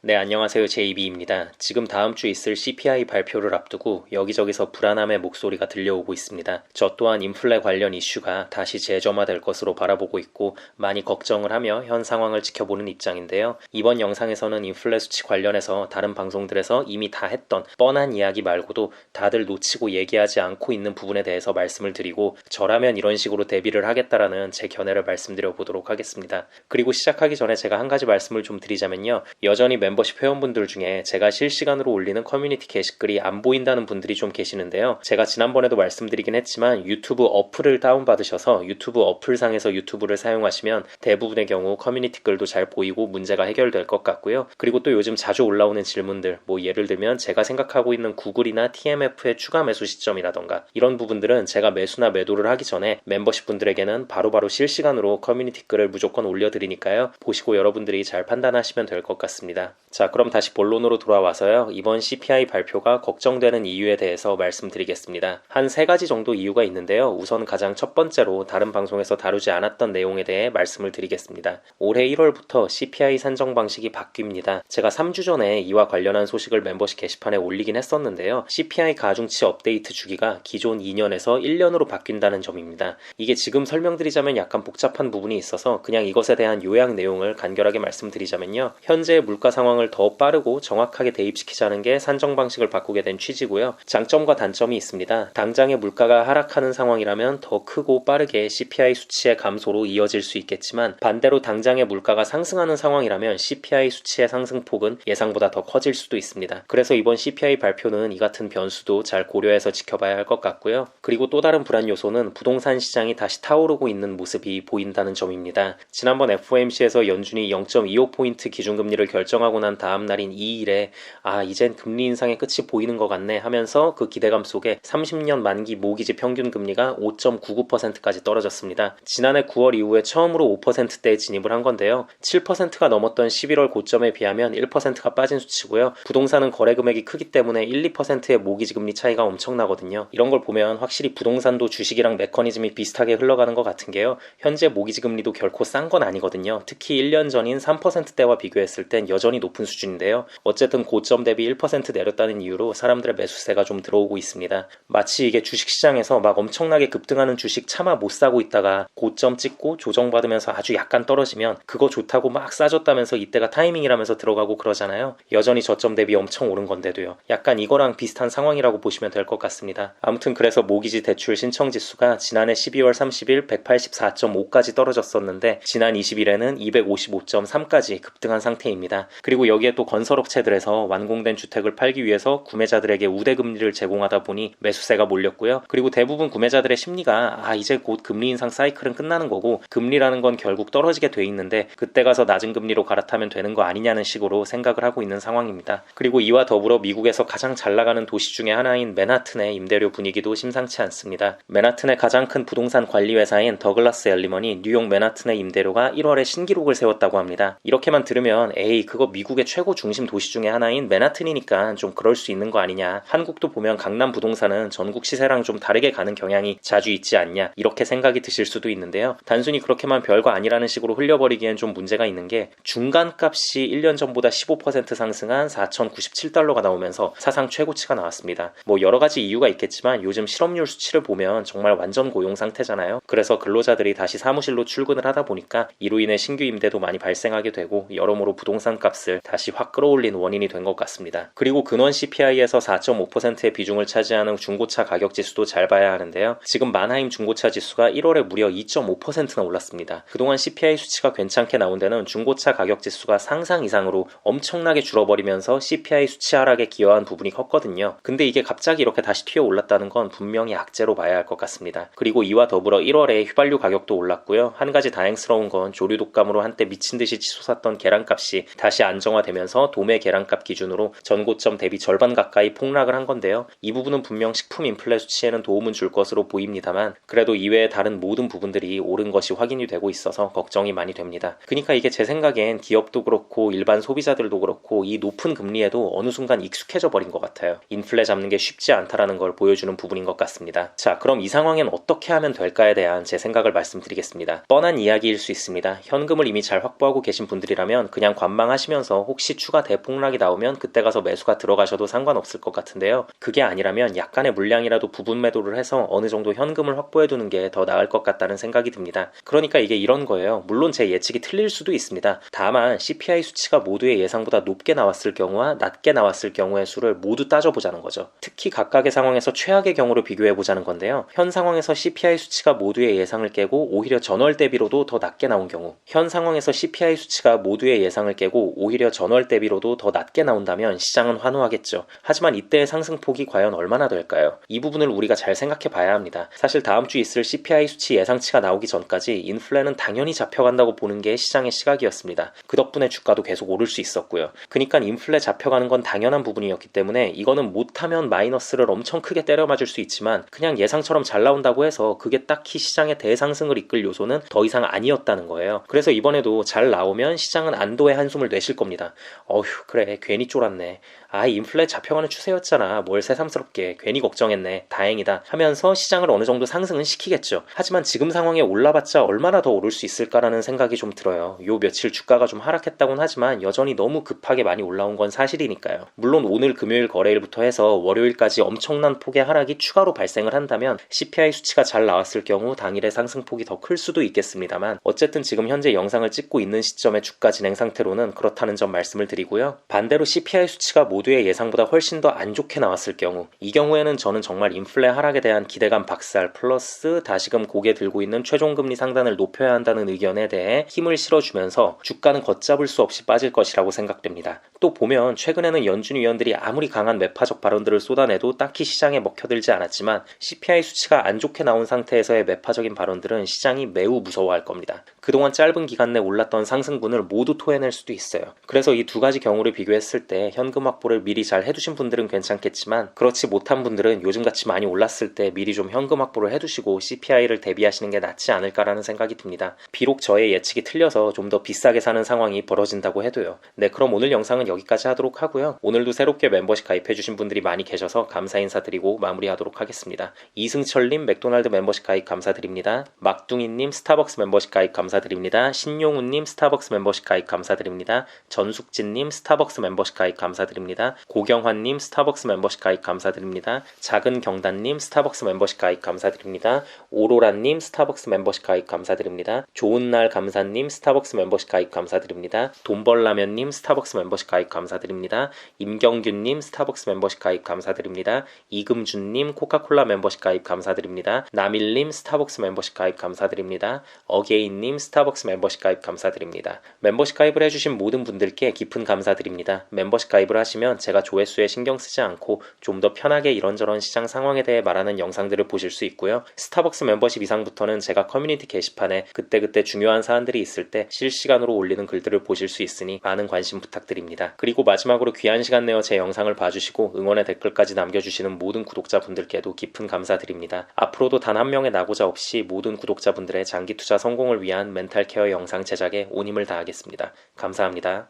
네, 안녕하세요. JB입니다. 지금 다음 주 있을 CPI 발표를 앞두고 여기저기서 불안함의 목소리가 들려오고 있습니다. 저 또한 인플레 관련 이슈가 다시 재점화될 것으로 바라보고 있고 많이 걱정을 하며 현 상황을 지켜보는 입장인데요. 이번 영상에서는 인플레 수치 관련해서 다른 방송들에서 이미 다 했던 뻔한 이야기 말고도 다들 놓치고 얘기하지 않고 있는 부분에 대해서 말씀을 드리고 저라면 이런 식으로 대비를 하겠다라는 제 견해를 말씀드려 보도록 하겠습니다. 그리고 시작하기 전에 제가 한 가지 말씀을 좀 드리자면요. 여전히 멤버십 회원분들 중에 제가 실시간으로 올리는 커뮤니티 게시글이 안 보인다는 분들이 좀 계시는데요. 제가 지난번에도 말씀드리긴 했지만 유튜브 어플을 다운받으셔서 유튜브 어플상에서 유튜브를 사용하시면 대부분의 경우 커뮤니티 글도 잘 보이고 문제가 해결될 것 같고요. 그리고 또 요즘 자주 올라오는 질문들, 예를 들면 제가 생각하고 있는 구글이나 TMF의 추가 매수 시점이라던가 이런 부분들은 제가 매수나 매도를 하기 전에 멤버십 분들에게는 바로바로 실시간으로 커뮤니티 글을 무조건 올려드리니까요. 보시고 여러분들이 잘 판단하시면 될 것 같습니다. 자, 그럼 다시 본론으로 돌아와서요. 이번 CPI 발표가 걱정되는 이유에 대해서 말씀드리겠습니다. 한 세 가지 정도 이유가 있는데요. 우선 가장 첫 번째로 다른 방송에서 다루지 않았던 내용에 대해 말씀을 드리겠습니다. 올해 1월부터 CPI 산정 방식이 바뀝니다. 제가 3주 전에 이와 관련한 소식을 멤버십 게시판에 올리긴 했었는데요. CPI 가중치 업데이트 주기가 기존 2년에서 1년으로 바뀐다는 점입니다. 이게 지금 설명드리자면 약간 복잡한 부분이 있어서 그냥 이것에 대한 요약 내용을 간결하게 말씀드리자면요. 현재의 물가 상황을 더 빠르고 정확하게 대입시키자는 게 산정 방식을 바꾸게 된 취지고요. 장점과 단점이 있습니다. 당장의 물가가 하락하는 상황이라면 더 크고 빠르게 CPI 수치의 감소로 이어질 수 있겠지만 반대로 당장의 물가가 상승하는 상황이라면 CPI 수치의 상승폭은 예상보다 더 커질 수도 있습니다. 그래서 이번 CPI 발표는 이 같은 변수도 잘 고려해서 지켜봐야 할 것 같고요. 그리고 또 다른 불안 요소는 부동산 시장이 다시 타오르고 있는 모습이 보인다는 점입니다. 지난번 FOMC에서 연준이 0.25포인트 기준금리를 결정하고 난 다음 날인 2일에 이젠 금리 인상의 끝이 보이는 것 같네 하면서 그 기대감 속에 30년 만기 모기지 평균 금리가 5.99%까지 떨어졌습니다. 지난해 9월 이후에 처음으로 5%대에 진입을 한 건데요. 7%가 넘었던 11월 고점에 비하면 1%가 빠진 수치고요. 부동산은 거래 금액이 크기 때문에 1, 2%의 모기지 금리 차이가 엄청나거든요. 이런 걸 보면 확실히 부동산도 주식이랑 메커니즘이 비슷하게 흘러가는 것 같은 게요. 현재 모기지 금리도 결코 싼 건 아니거든요. 특히 1년 전인 3%대와 비교했을 땐 여전히 높은 수준인데요. 어쨌든 고점 대비 1% 내렸다는 이유로 사람들의 매수세가 좀 들어오고 있습니다. 마치 이게 주식시장에서 막 엄청나게 급등하는 주식 차마 못 사고 있다가 고점 찍고 조정받으면서 아주 약간 떨어지면 그거 좋다고 막 싸졌다면서 이때가 타이밍이라면서 들어가고 그러잖아요. 여전히 저점 대비 엄청 오른 건데도요. 약간 이거랑 비슷한 상황이라고 보시면 될 것 같습니다. 아무튼 그래서 모기지 대출 신청 지수가 지난해 12월 30일 184.5까지 떨어졌었는데 지난 20일에는 255.3까지 급등한 상태입니다. 그리고 여기에 또 건설업체들에서 완공된 주택을 팔기 위해서 구매자들에게 우대금리를 제공하다 보니 매수세가 몰렸고요. 그리고 대부분 구매자들의 심리가 이제 곧 금리 인상 사이클은 끝나는 거고 금리라는 건 결국 떨어지게 돼 있는데 그때 가서 낮은 금리로 갈아타면 되는 거 아니냐는 식으로 생각을 하고 있는 상황입니다. 그리고 이와 더불어 미국에서 가장 잘 나가는 도시 중에 하나인 맨하튼의 임대료 분위기도 심상치 않습니다. 맨하튼의 가장 큰 부동산 관리 회사인 더글라스 엘리먼이 뉴욕 맨하튼의 임대료가 1월에 신기록을 세웠다고 합니다. 이렇게만 들으면 그거 미국의 최고 중심 도시 중에 하나인 맨하튼이니까 좀 그럴 수 있는 거 아니냐. 한국도 보면 강남 부동산은 전국 시세랑 좀 다르게 가는 경향이 자주 있지 않냐. 이렇게 생각이 드실 수도 있는데요. 단순히 그렇게만 별거 아니라는 식으로 흘려버리기엔 좀 문제가 있는 게 중간값이 1년 전보다 15% 상승한 4,097달러가 나오면서 사상 최고치가 나왔습니다. 여러 가지 이유가 있겠지만 요즘 실업률 수치를 보면 정말 완전 고용 상태잖아요. 그래서 근로자들이 다시 사무실로 출근을 하다 보니까 이로 인해 신규 임대도 많이 발생하게 되고 여러모로 부동산 값을 다시 확 끌어올린 원인이 된 것 같습니다. 그리고 근원 CPI에서 4.5%의 비중을 차지하는 중고차 가격 지수도 잘 봐야 하는데요. 지금 만하임 중고차 지수가 1월에 무려 2.5%나 올랐습니다. 그동안 CPI 수치가 괜찮게 나온 데는 중고차 가격 지수가 상상 이상으로 엄청나게 줄어버리면서 CPI 수치 하락에 기여한 부분이 컸거든요. 근데 이게 갑자기 이렇게 다시 튀어 올랐다는 건 분명히 악재로 봐야 할 것 같습니다. 그리고 이와 더불어 1월에 휘발유 가격도 올랐고요. 한 가지 다행스러운 건 조류 독감으로 한때 미친듯이 치솟았던 계란값이 다시 안정화되면서 도매 계란값 기준으로 전고점 대비 절반 가까이 폭락을 한 건데요. 이 부분은 분명 식품 인플레 수치에는 도움은 줄 것으로 보입니다만 그래도 이외의 다른 모든 부분들이 오른 것이 확인이 되고 있어서 걱정이 많이 됩니다. 그러니까 이게 제 생각엔 기업도 그렇고 일반 소비자들도 그렇고 이 높은 금리에도 어느 순간 익숙해져 버린 것 같아요. 인플레 잡는 게 쉽지 않다라는 걸 보여주는 부분인 것 같습니다. 자, 그럼 이 상황엔 어떻게 하면 될까에 대한 제 생각을 말씀드리겠습니다. 뻔한 이야기일 수 있습니다. 현금을 이미 잘 확보하고 계신 분들이라면 그냥 관망하시면서 하셔서 혹시 추가 대폭락이 나오면 그때 가서 매수가 들어가셔도 상관없을 것 같은데요. 그게 아니라면 약간의 물량이라도 부분 매도를 해서 어느 정도 현금을 확보해 두는 게 더 나을 것 같다는 생각이 듭니다. 그러니까 이게 이런 거예요. 물론 제 예측이 틀릴 수도 있습니다. 다만 CPI 수치가 모두의 예상보다 높게 나왔을 경우와 낮게 나왔을 경우의 수를 모두 따져보자는 거죠. 특히 각각의 상황에서 최악의 경우를 비교해보자는 건데요. 현 상황에서 CPI 수치가 모두의 예상을 깨고 오히려 전월 대비로도 더 낮게 나온 경우, 현 상황에서 CPI 수치가 모두의 예상을 깨고 오히려 전월 대비로도 더 낮게 나온다면 시장은 환호하겠죠. 하지만 이때의 상승폭이 과연 얼마나 될까요? 이 부분을 우리가 잘 생각해 봐야 합니다. 사실 다음 주 있을 CPI 수치 예상치가 나오기 전까지 인플레는 당연히 잡혀간다고 보는 게 시장의 시각이었습니다. 그 덕분에 주가도 계속 오를 수 있었고요. 그러니까 인플레 잡혀가는 건 당연한 부분이었기 때문에 이거는 못하면 마이너스를 엄청 크게 때려 맞을 수 있지만 그냥 예상처럼 잘 나온다고 해서 그게 딱히 시장의 대상승을 이끌 요소는 더 이상 아니었다는 거예요. 그래서 이번에도 잘 나오면 시장은 안도의 한숨을 내쉴 겁니다. 어휴, 그래, 괜히 쫄았네. 인플레 잡혀가는 추세였잖아. 뭘 새삼스럽게. 괜히 걱정했네. 다행이다. 하면서 시장을 어느 정도 상승은 시키겠죠. 하지만 지금 상황에 올라봤자 얼마나 더 오를 수 있을까라는 생각이 좀 들어요. 요 며칠 주가가 좀 하락했다곤 하지만 여전히 너무 급하게 많이 올라온 건 사실이니까요. 물론 오늘 금요일 거래일부터 해서 월요일까지 엄청난 폭의 하락이 추가로 발생을 한다면 CPI 수치가 잘 나왔을 경우 당일의 상승폭이 더 클 수도 있겠습니다만 어쨌든 지금 현재 영상을 찍고 있는 시점의 주가 진행 상태로는 그렇다는 점 말씀을 드리고요. 반대로 CPI 수치가 모두의 예상보다 훨씬 더 안 좋게 나왔을 경우, 이 경우에는 저는 정말 인플레 하락에 대한 기대감 박살 플러스 다시금 고개 들고 있는 최종금리 상단을 높여야 한다는 의견에 대해 힘을 실어주면서 주가는 걷잡을 수 없이 빠질 것이라고 생각됩니다. 또 보면 최근에는 연준 위원들이 아무리 강한 매파적 발언들을 쏟아내도 딱히 시장에 먹혀들지 않았지만 CPI 수치가 안 좋게 나온 상태에서의 매파적인 발언들은 시장이 매우 무서워할 겁니다. 그동안 짧은 기간 내 올랐던 상승분을 모두 토해낼 수도 있어요. 그래서 이 두 가지 경우를 비교했을 때 현금 확보를 미리 잘 해두신 분들은 괜찮겠지만 그렇지 못한 분들은 요즘같이 많이 올랐을 때 미리 좀 현금 확보를 해두시고 CPI를 대비하시는 게 낫지 않을까라는 생각이 듭니다. 비록 저의 예측이 틀려서 좀 더 비싸게 사는 상황이 벌어진다고 해도요. 네, 그럼 오늘 영상은 여기까지 하도록 하고요. 오늘도 새롭게 멤버십 가입해주신 분들이 많이 계셔서 감사 인사드리고 마무리하도록 하겠습니다. 이승철님 맥도날드 멤버십 가입 감사드립니다. 막둥이님 스타벅스 멤버십 가입 감사드립니다. 신용우님 스타벅스 멤버십 가입 감사드립니다. 전숙진님 스타벅스 멤버십 가입 감사드립니다. 고경환님 스타벅스 멤버십 가입 감사드립니다. 작은경단님 스타벅스 멤버십 가입 감사드립니다. 오로라님 스타벅스 멤버십 가입 감사드립니다. 좋은날 감사님 스타벅스 멤버십 가입 감사드립니다. 돈벌라면님 스타벅스 멤버십 가입 감사드립니다. 임경균님 스타벅스 멤버십 가입 감사드립니다. 이금준님 코카콜라 멤버십 가입 감사드립니다. 남일님 스타벅스 멤버십 가입 감사드립니다. 어게인님 스타벅스 멤버십 가입 감사드립니다. 멤버십 가입을 해주신 모든 분들께 깊은 감사드립니다. 멤버십 가입을 하시면 제가 조회수에 신경 쓰지 않고 좀 더 편하게 이런저런 시장 상황에 대해 말하는 영상들을 보실 수 있고요. 스타벅스 멤버십 이상부터는 제가 커뮤니티 게시판에 그때그때 중요한 사안들이 있을 때 실시간으로 올리는 글들을 보실 수 있으니 많은 관심 부탁드립니다. 그리고 마지막으로 귀한 시간 내어 제 영상을 봐주시고 응원의 댓글까지 남겨주시는 모든 구독자분들께도 깊은 감사드립니다. 앞으로도 단 한 명의 낙오자 없이 모든 구독자분들의 장기 투자 성공을 위한 멘탈 케어 영상 제작에 온 힘을 다하겠습니다. 감사합니다.